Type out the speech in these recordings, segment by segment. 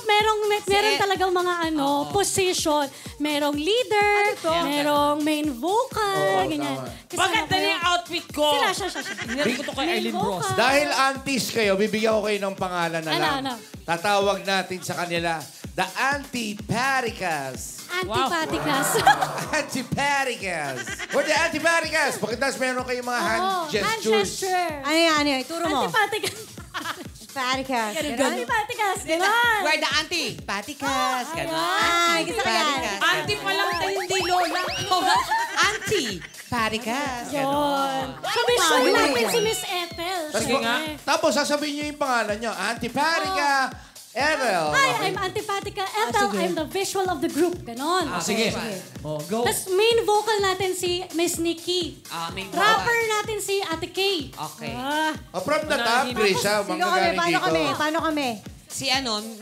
meron talagang mga position. Merong leader, merong main vocal, ganyan. Maganda na yung outfit ko. Siya. Hinari ko to kay Eileen Bros. Dahil aunties kayo, bibigyan ko kayo ng pangalan na lang. Ano? Tatawag natin sa kanila, The Antipaticas. Antipaticas. Antipaticas. Or the Antipaticas. Pagkatapos meron kayong mga hand gestures. Hand gesture. Ano yan? Turo mo. Antipaticas. Paticas. Antipaticas. Ganon. We're the anti-paticas. Ay, gusto ko yan. Anti pa lang tayo, hindi lola. Anti-paticas. Yun. So, visual natin si Miss Ethel. Sige nga. Tapos sasabihin niyo yung pangalan niyo. Antipatica Ethel. Hi, I'm Antipatica Ethel. I'm the visual of the group. Ganon. Sige. Oh, go. Tapos main vocal natin si Miss Nikki. Main vocal. Rapper natin si Ate Kay. Okay. From the top, Grisha. Sino kami? Paano kami? Si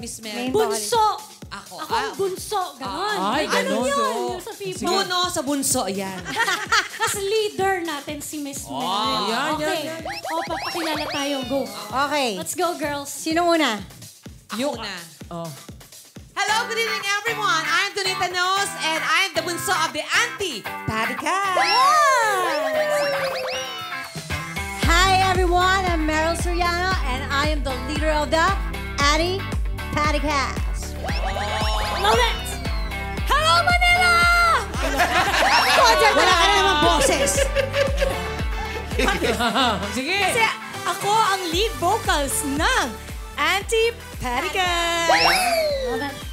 Miss Mel. Bunso. Ako. Ako ang bunso. Ganon. Ay, ganon. Ano yun? Yung sa people. Puno sa bunso, yan. Tapos leader natin si Miss Mel. yan. O, papakilala tayo. Go. Okay. Let's go, girls. Sino una? Ako na. Oh. Hello, good evening, everyone. I'm Donita Nos, and I'm the bunso of the anti-paticas. Hi, everyone. I'm Meryl Soriano, and I am the leader of the Anti-Paticas. Love it! Hello, Manila! Wala ka na naman boses. Sige. Kasi ako ang lead vocals ng Anti-Paticas. Love it.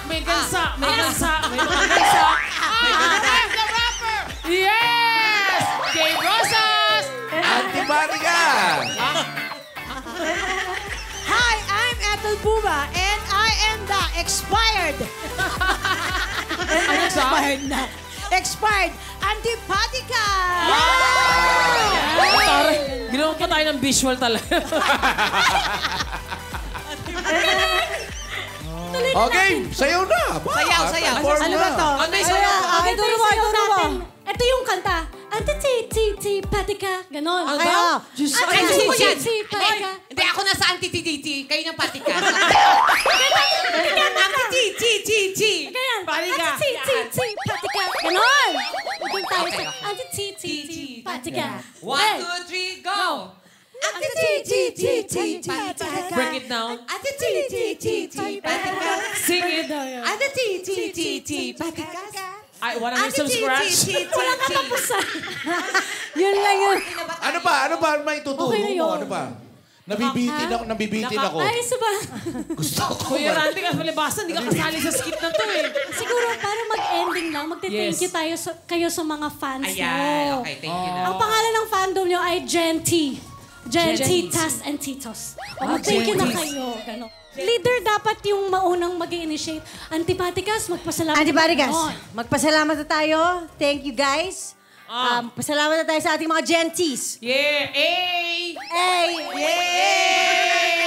May gansa. May gansa. May gansa. I'm the rapper. Yes! Jay Rosas! Antipatica! Hi, I'm Ethel Buba, and I am the expired. Expired Anti-Paticas. Ginawa pa tayo ng visual talaga. Okay, sayaw na. Sayaw. Ano ba to? Turo mo. Ito yung kanta. Anti-Patica. Ganon. Anti-Patica. Hindi, ako nasa anti-titi. Kayo ng patikas. Anti-titi. Ganyan. Patica. Anti-Patica. Ganon. Doon tayo sa Anti-Patica. 1, 2, 3, go! Anti-titi-patica. Break it down. Anti-titi-patica. Sing it. Anti-titi-patica. I wanna hear some scratch. Walang katapusan. Yun lang yun. Ano ba may tuturo Okay na yun. mo? Ano ba? Nabibitin ako. Ay, isa ba? Gusto ko. Kuya Randy, kasi malibasan, hindi ka kasali sa skit na to eh. Siguro, para mag-ending lang, magte-thank you kayo sa mga fans Ayan, mo. okay, thank you na. Ang pangalan ng fandom nyo ay Gen T. Gen Titas and Titos. Thank you na kayo. Gano. Leader dapat yung maunang mag-initiate. Antipaticas, magpasalamat. Anti-Paticas. Ganon. Magpasalamat na tayo. Thank you, guys. Pasalamat na tayo sa ating mga genties. Yeah! Hey! Hey! Yay!